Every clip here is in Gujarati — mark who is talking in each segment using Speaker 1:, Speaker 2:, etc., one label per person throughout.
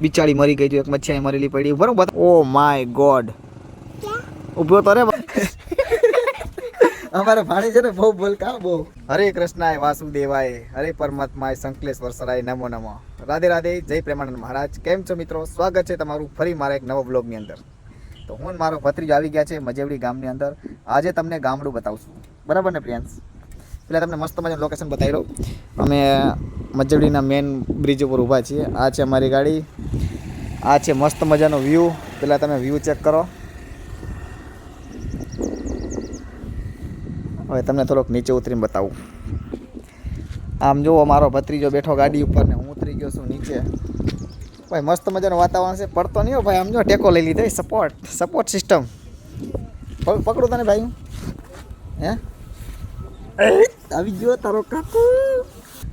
Speaker 1: બિચારી મરી ગઈ, એક મચ્છી મરેલી પડી બરોબર. ઓ માય ગોડ, ઉભો તો રે. અમારે ભાણી છે ને બહુ બોલકા બહુ. હરે કૃષ્ણાય વાસુદેવાય, હરે પરમાત્માય સંકલેશ્વર સરાય, નમો નમો. રાધે રાધે, જય પ્રેમાનંદ મહારાજ. કેમ છો મિત્રો? સ્વાગત છે તમારું ફરી મારા એક નવા બ્લોગની અંદર. તો હું મારો ભત્રીજો આવી ગયા છે મજેવડી ગામની અંદર. આજે તમને ગામડું બતાવશું, બરાબર ને પ્રિયાંશ? પેલા તમને મસ્ત મજાનું લોકેશન બતાવી દઉં. અમે મજેવડીના મેન બ્રિજ ઉપર ઊભા છીએ. આ છે અમારી ગાડી, આ છે મસ્ત મજાનો વ્યૂ. પેલા તમે વ્યૂ ચેક કરો. હવે તમને થોડોક નીચે ઉતરીને બતાવું. આમ જુઓ, મારો ભત્રીજો બેઠો ગાડી ઉપર ને હું ઉતરી ગયો છું નીચે. ભાઈ મસ્ત મજાનું વાતાવરણ છે. પડતો નહીં હો ભાઈ, આમ જો ટેકો લઈ લીધો. Support system. પકડું તને ભાઈ. હે આવી ગયો તારો કાકુ.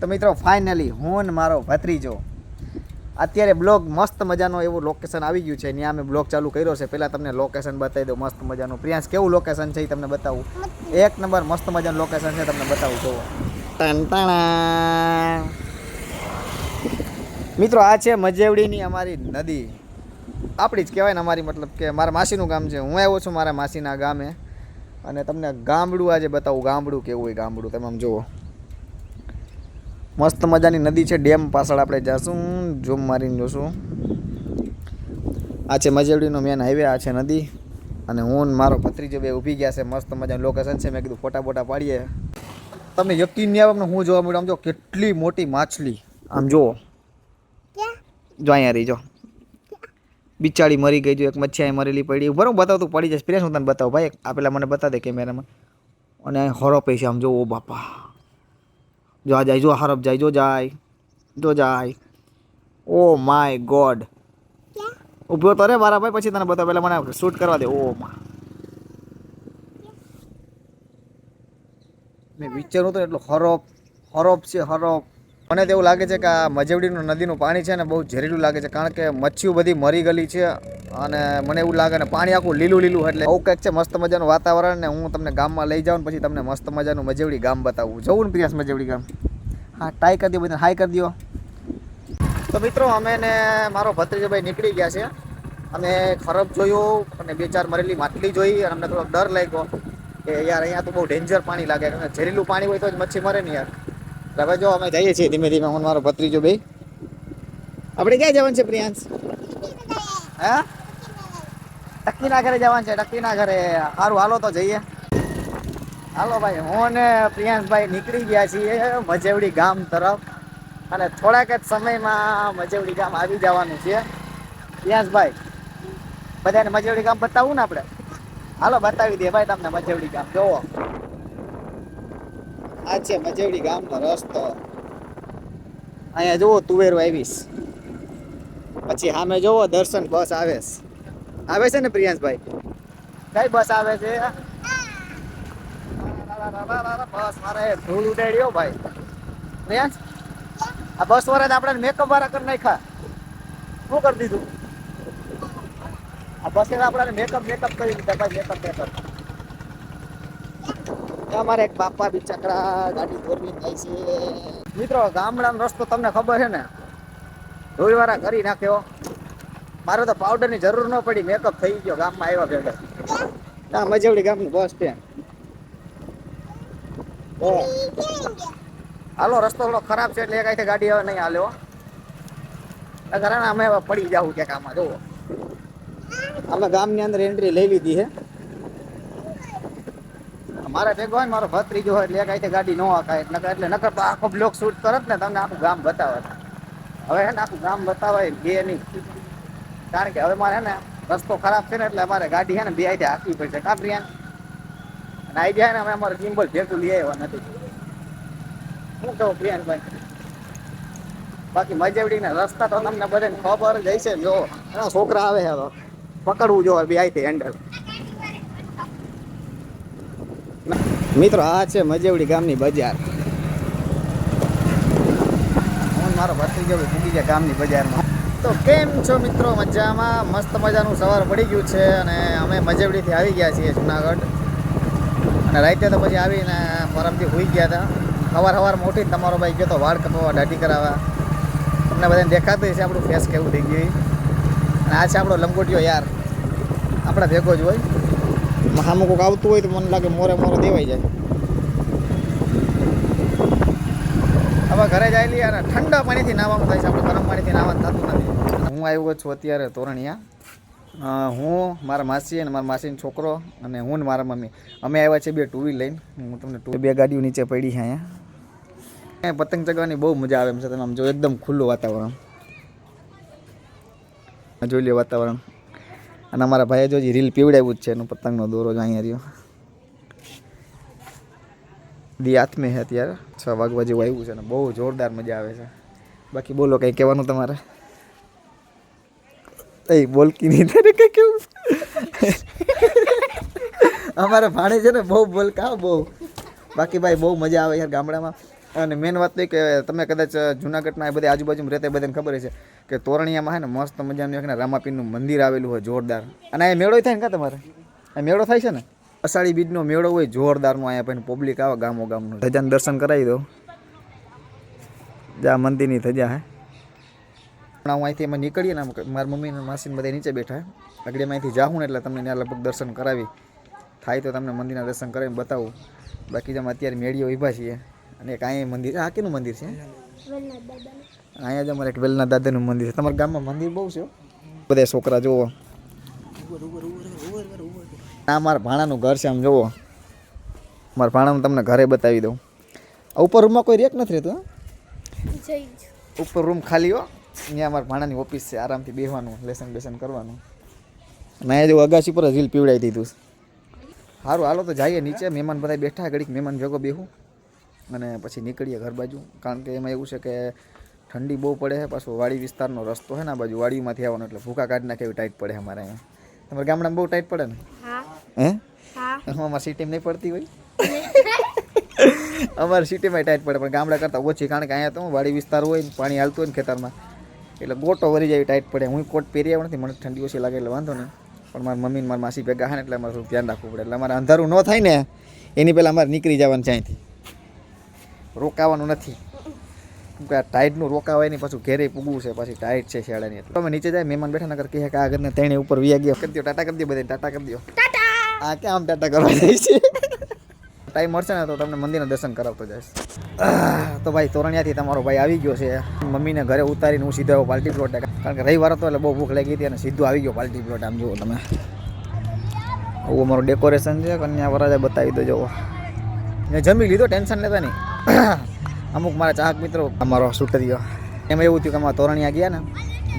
Speaker 1: તો મિત્રો ફાઇનલી હું ને મારો ભત્રીજો અત્યારે બ્લોગ મસ્ત મજાનો એવું લોકેશન આવી ગયું છે. ત્યાં અમે બ્લોગ ચાલુ કર્યો છે. પહેલાં તમને લોકેશન બતાવી દઉં મસ્ત મજાનું. પ્રિયાંશ કેવું લોકેશન છે એ તમને બતાવું. એક નંબર મસ્ત મજાનું લોકેશન છે, તમને બતાવું. જુઓ મિત્રો, આ છે મજેવડીની અમારી નદી. આપણી જ કહેવાય ને, અમારી મતલબ કે મારા માસીનું ગામ છે. હું આવ્યો છું મારા માસીના ગામે અને તમને ગામડું આજે બતાવું. ગામડું કેવું હોય ગામડું, તમે આમ જુઓ. મસ્ત મજાની નદી છે. ડેમ પાછળ આપણે જઈશું, ઝૂમ મારીને જોશું. આ છે મજેવડીનો મેન હાઈવે, આ છે નદી. અને હું મારો ભત્રીજો બે ઊભી ગયા છે. મસ્ત મજાનું લોકેશન છે. મેં કીધું ફોટા બોટા પાડીએ. તમને યકીન નહીં આવે અમને હું જોવા મળ્યું. આમ જો કેટલી મોટી માછલી, આમ જુઓ. જો અહીંયા રહી, જો બિચારી મરી ગઈ. જો એક મચ્છી મરેલી પડી બરોબર. બતાવતું પડી જશે. પ્રેસ હું તને બતાવું ભાઈ. આ પેલા મને બતા દે કેમેરામાં. અને હરો પૈસા આમ જો. ઓ બાપા, જો આ જાય, જો હરફ જાય, જો જાય. ઓ માય ગોડ, ઉભો તો રે મારા ભાઈ, પછી તને બતાવ. પેલા મને શૂટ કરવા દે. ઓ મેં વિચાર્યું તો એટલું હરોપ છે હરોપ. મને તો એવું લાગે છે કે આ મજેવડીનું નદીનું પાણી છે ને બહુ ઝેરીલું લાગે છે, કારણ કે મચ્છીઓ બધી મરી ગયેલી છે. અને મને એવું લાગે ને પાણી આખું લીલું એટલે આવું કંઈક છે. મસ્ત મજાનું વાતાવરણ ને હું તમને ગામમાં લઈ જાઉં, પછી તમને મસ્ત મજાનું મજેવડી ગામ બતાવું. જવું ને પ્રિયાસ મજેવડી ગામ? હા, ટાઈ કરી દો બધા, હાઈ કરી દો. તો મિત્રો અમે ને મારો ભત્રીજો ભાઈ નીકળી ગયા છે. અમે ખરબ જોયું અને 2-4 મરેલી માછલી જોઈ અને અમને થોડો ડર લાગ્યો કે યાર અહીંયા તો બહુ ડેન્જર પાણી લાગે. ઝેરીલું પાણી હોય તો જ મચ્છી મરે ને યાર. હવે જો અમે જઈએ છીએ ધીમે ધીમે, હું મારો ભત્રીજો ભાઈ. આપણે ક્યાં જવાનું છે પ્રિયાંશ? હા, ટક્કીના ઘરે જવાનું છે. ટક્કીના ઘરે. સારું, હાલો તો જઈએ. હાલો ભાઈ, હું ને પ્રિયાંશભાઈ નીકળી ગયા છીએ મજેવડી ગામ તરફ. અને થોડાક જ સમયમાં મજેવડી ગામ આવી જવાનું છે. પ્રિયાંશભાઈ, બધાને મજેવડી ગામ બતાવું ને આપણે? હાલો બતાવી દે ભાઈ તમને મજેવડી ગામ. જોવો, આ છે મજેવડી ગામનો રસ્તો. અહીંયા જુઓ તુવેરો આવીશ, પછી સામે જોવો દર્શન બસ આવે છે ને પ્રિયાંશભાઈ? કઈ બસ આવે છે? બસ મારે ધૂળ ઉડાડ્યો ભાઈ. પ્રિયાંશ, આ બસ વાળા આપણે મેકઅપ વાળા કરી નાખ્યા. શું કરી દીધું? આ બસ આપણે મેકઅપ કરી દીધા ભાઈ. મેકઅપ અમારે એક બાપા બિચાકડા ગાડી દોરવી થાય છે. મિત્રો, ગામડાનો રસ્તો તમને ખબર છે ને, ધોળીવાળા કરી નાખ્યો. મારે તો પાવડરની જરૂર ન પડી, મેકઅપ થઈ ગયો ગામમાં આવ્યા ભેગા. ના, મજેવડી ગામનું બસ સ્ટેન્ડ. હાલો, રસ્તો થોડો ખરાબ છે એટલે એક ગાડી હવે નહીં હાલ્યો. અમે હવે પડી જાવ ક્યાંક આમાં. જુઓ, અમે ગામની અંદર એન્ટ્રી લઈ લીધી છે. મારે ભેગો હોય ને મારો ભત્રીજો હોય એટલે એક ગાડી ન હકાય એટલે નકર આખો બ્લોક શૂટ કરત ને તમને આખું ગામ બતાવે. હવે હે ને આખું ગામ બતાવાય બે નહીં, કારણ કે હવે મારે હે ને રસ્તો ખરાબ છે ને એટલે અમારે ગાડી હે ને બે આઈથી હાંકવી પડશે. કા પ્રિયાંશ? અને આઈડિયા ને અમે અમારે ગિમ્બલ ભેગું લઈ આવ્યા નથી. શું કહું પ્રિયાંશભાઈ? બાકી મજેવડીના રસ્તા તો તમને બધાને ખબર જ હશે. જો છોકરા આવે છે તો પકડવું જો બે આઈથી હેન્ડલ. મિત્રો, આ છે મજેવડી ગામની બજાર. હું મારો ભત્રીજો ભૂગી ગયા ગામની બજારમાં. તો કેમ છો મિત્રો? મજામાં? મસ્ત મજાનું સવાર પડી ગયું છે અને અમે મજેવડીથી આવી ગયા છીએ જુનાગઢ. અને રાતે તો પછી આવીને પરમથી હોઈ ગયા હતા. સવારમાં ઉઠીને તમારો ભાઈ ગયો તો વાળ કપાવવા, દાઢી કરાવવા. તમને બધાને દેખાતું છે આપણું ફેસ કેવું થઈ ગયું. અને આ છે આપણો લંગોટિયો યાર, આપણા ભેગો જ હોય. સામું કોઈક આવતું હોય તો મને લાગે મોરે મોરે દેવાઈ જાય. હવે ઘરે જાય લી અને ઠંડા પાણીથી નાહવાનું થાય છે, આપણે ગરમ પાણીથી નાહવાનું થતું નથી. હું આવ્યો છું અત્યારે તોરણિયા. હું, મારા માસી અને મારા માસીનો છોકરો અને હું ને મારા મમ્મી અમે આવ્યા છીએ 2 વ્હીલ લઈને. હું તમને 2 ગાડીઓ નીચે પડી છે અહીંયા. પતંગ ચગાવવાની બહુ મજા આવે એમ છે. તમે આમ જો એકદમ ખુલ્લું વાતાવરણ જોઈ લે વાતાવરણ. અને અમારા ભાઈએ જો રીલ પીવડાવ્યું જ છે એનો પતંગનો દોરો જ અહીંયા રહ્યો. દી હાથમે છે અત્યારે 6 વાગવા જેવું આવ્યું છે ને બહુ જોરદાર મજા આવે છે. બાકી બોલો કંઈ કહેવાનું તમારે? એ બોલકી નહીં થાય કંઈ કેવું. અમારે ભાણે છે ને બહુ બોલકા બહુ. બાકી ભાઈ બહુ મજા આવે યાર ગામડામાં. અને મેન વાત તો કે તમે કદાચ જુનાગઢમાં એ બધી આજુબાજુમાં રહેતા બધાને ખબર છે કે તોરણિયામાં છે ને મસ્ત મજાનું એક રામાપીરનું મંદિર આવેલું હોય જોરદાર. અને આ મેળો થાય ને કાં તમારે આ મેળો થાય છે ને અષાઢી બીજનો મેળો હોય જોરદારનો. અહીંયા પછી પબ્લિક આવે ગામો ગામનું. ધજાનું દર્શન કરાવી દો. જા મંદિરની ધજા હે. હું અહીંથી એમાં નીકળીએ ને મારા મમ્મી અને માસીને બધા નીચે બેઠા. આગળ અહીંથી જાઉં ને એટલે તમને ત્યાં લગભગ દર્શન કરાવી થાય તો તમને મંદિરના દર્શન કરાવીને બતાવું. બાકી જેમ અત્યારે મેળીઓ ઊભા છીએ અને એક અહીંયા મંદિર. આ કેનું મંદિર છે? અહીંયા જ અમારે એક વેલના દાદાનું મંદિર છે. તમારા ગામમાં મંદિર બહુ છે બધા છોકરા જુઓ. આ મારા ભાણાનું ઘર છે આમ જુઓ. મારા ભાણાનું તમને ઘરે બતાવી દઉં. ઉપર રૂમમાં કોઈ રેક નથી રહેતું. ઉપર રૂમ ખાલી હો. અહીંયા મારા ભાણાની ઓફિસ છે, આરામથી બેસવાનું, લેસન બેસન કરવાનું. અને અહીંયા જો અગાસી પર રીલ પીવડાવી દીધું. સારું હાલો તો જઈએ નીચે. મહેમાન બધા બેઠા, ઘડીક મહેમાન ભેગો બેહું અને પછી નીકળીએ ઘર બાજુ. કારણ કે એમાં એવું છે કે ઠંડી બહુ પડે છે. પાછો વાડી વિસ્તારનો રસ્તો છે ને આ બાજુ વાડીમાંથી આવવાનો એટલે ભૂકા કાઢી નાખે એવી ટાઈટ પડે અમારે અહીંયા. તમારા ગામડામાં બહુ ટાઈટ પડે ને? હે અમારી સિટીમાં નહીં પડતી હોય. અમારી સિટીમાં ટાઈટ પડે પણ ગામડા કરતાં ઓછી. કારણ કે અહીંયા તો વાડી વિસ્તાર હોય ને પાણી હાલતું હોય ને ખેતરમાં એટલે ગોટો વરી જાય ટાઈટ પડે. હું કોટ પહેરી આવ્યો નથી, મને ઠંડી ઓછી લાગે એટલે વાંધો નહીં. પણ મારા મમ્મી ને મારા માસી ભેગા હોય ને એટલે અમારે થોડું ધ્યાન રાખવું પડે. એટલે અમારે અંધારું ન થાય ને એની પહેલાં અમારે નીકળી જવાનું છે અહીંથી. રોકાવાનું નથી. કેમ કે આ ટાઈટનું રોકાવાય નહીં, પાછું ઘેરે પૂગવું છે, પાછી ટાઈટ છે શિયાળાની. એટલે તમે નીચે જાય મહેમાન બેઠા નગર કહે કે આ ઘરને તેણે ઉપર વ્યા ગયો કરી દો. ટાટા કરી દો બધાને, ટાટા કરી દો. આ ક્યાં આમ ટાટા કરવા જાય છે? ટાઈમ મળશે ને તો તમને મંદિરના દર્શન કરાવતો જઈશ. તો ભાઈ તોરણિયાથી તમારો ભાઈ આવી ગયો છે. મમ્મીને ઘરે ઉતારીને હું સીધો આવ્યો પાર્ટી પ્લોટે. કારણ કે રવિવાર હતો એટલે બહુ ભૂખ લાગી હતી અને સીધો આવી ગયો પાર્ટી પ્લોટ. આમ જુઓ તમે, આવું અમારું ડેકોરેશન છે. કન્યા વરાજા બતાવી દો જુઓ. મેં જમી લીધો, ટેન્શન લેતા નહીં. અમુક મારા ચાહક મિત્રો અમારો સુટરીઓ એમાં એવું થયું કે અમારા તોરણિયા ગયા ને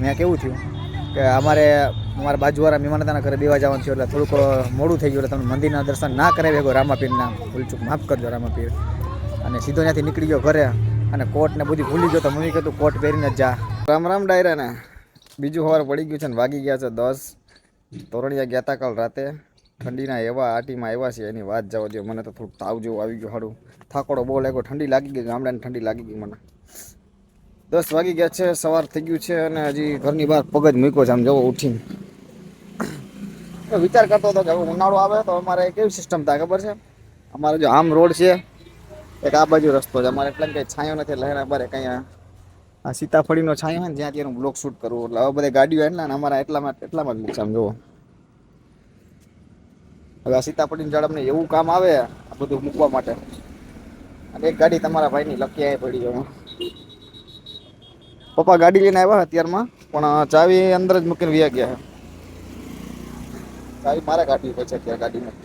Speaker 1: મેં કેવું થયું કે અમારા બાજુવાળા મહેમાનતાના ઘરે બેવા જવાનું થયું એટલે થોડુંક મોડું થઈ ગયું. એટલે તમે મંદિરના દર્શન ના કરાવી શકો રામાપીરના. ભૂલચૂક માફ કરજો રામાપીર. અને સીધો ત્યાંથી નીકળી ગયો ઘરે અને કોટ ને બધું ભૂલી ગયો. તો મમ્મી કીધું કોટ પહેરીને જ જા. રામ રામ ડાયરા ને. બીજું સવાર પડી ગયું છે ને વાગી ગયા છે 10. તોરણિયા ગયા હતા કાલ રાતે. ઠંડીના એવા આટીમાં આવ્યા છે એની વાત જવા દો. મને તો થોડુંક તાવ જેવું આવી ગયો. સારું થાકોડો બહુ લાગ્યો. ઠંડી લાગી ગઈ, ગામડાની ઠંડી લાગી ગઈ મને. 10 વાગી ગયા છે, સવાર થઈ ગયું છે અને હજી ઘરની બહાર પગ જ મૂક્યો છે આમ જવો ઉઠીને. વિચાર કરતો હતો કે હવે ઉનાળો આવે તો અમારે કેવી સિસ્ટમ થાય ખબર છે? અમારે જો આમ રોડ છે, એક આ બાજુ રસ્તો છે. અમારે એટલે કંઈ છાંયો નથી એટલે એના બારે કંઈ આ સીતાફળીનો છાંયો હોય ને જ્યાં ત્યાં બ્લોક શૂટ કરવું. એટલે હવે બધા ગાડીઓ એટલા ને અમારા એટલામાં જ મૂકશે આમ જુઓ. હવે આ સીતાફળીની ઝાડ એવું કામ આવે આ બધું મૂકવા માટે. અને એક ગાડી તમારા ભાઈની લકી આવી પડી જાય. પપ્પા ગાડી લઈને આવ્યા અત્યારમાં પણ ચાવી અંદર જ મૂકીને વ્યા ગયા. ચાવી મારે કાઢવી પડશે અત્યારે ગાડીમાં.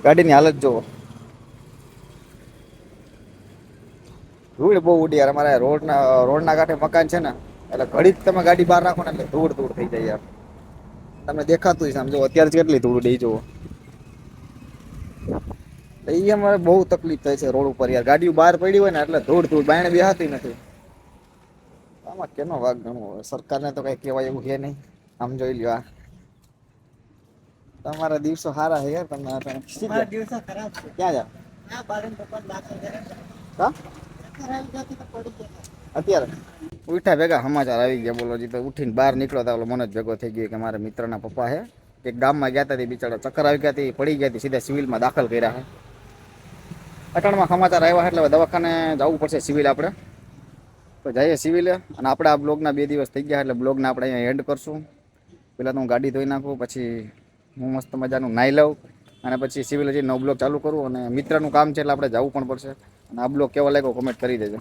Speaker 1: ગાડીની હાલત જુઓ. ધૂળ બહુ ઉડી યાર. અમારે રોડના કાંઠે મકાન છે ને એટલે ઘડી જ તમે ગાડી બહાર રાખો ને એટલે ધૂળ થઈ જાય યાર. તમને દેખાતું છે આમ જો અત્યારે કેટલી ધૂળ ઉડી જુઓ. એ અમારે બહુ તકલીફ થાય છે રોડ ઉપર યાર. ગાડીઓ બહાર પડી હોય ને એટલે ધૂળ બાયણે બેહાતી નથી. આમાં કેનો વાગ ગણવો? સરકારને તો કઈ કહેવાય એવું છે નહીં. આમ જોઈ લ્યો. આ તમારા દિવસો સારા છે યાર. તમને દિવસો ખરાબ છે. ક્યાં જાવ? અત્યારે ઉઠ્યા ભેગા સમાચાર આવી ગયા. બોલો જી તો ઉઠીને બહાર નીકળો તો મને જ ભેગો થઈ ગયો કે મારા મિત્રના પપ્પા છે એક ગામમાં ગયા હતા. બિચારા ચક્કર આવી ગયા હતી, પડી ગયા હતી, સીધા સિવિલમાં દાખલ કર્યા છે. અટાણમાં સમાચાર આવ્યા એટલે હવે દવાખાને જવું પડશે સિવિલ આપણે. તો જઈએ સિવિલે અને આપણે આ બ્લોગના 2 દિવસ થઈ ગયા એટલે બ્લોગને આપણે અહીંયા એન્ડ કરશું. પહેલાં તો હું ગાડી ધોઈ નાખું, પછી હું મસ્ત મજાનું નાહી લઉં અને પછી સિવિલ હજી નવો બ્લોગ ચાલુ કરું. અને મિત્રનું કામ છે એટલે આપણે જવું પણ પડશે. અને આ બ્લોગ કેવો લાગ્યો કોમેન્ટ કરી દેજો.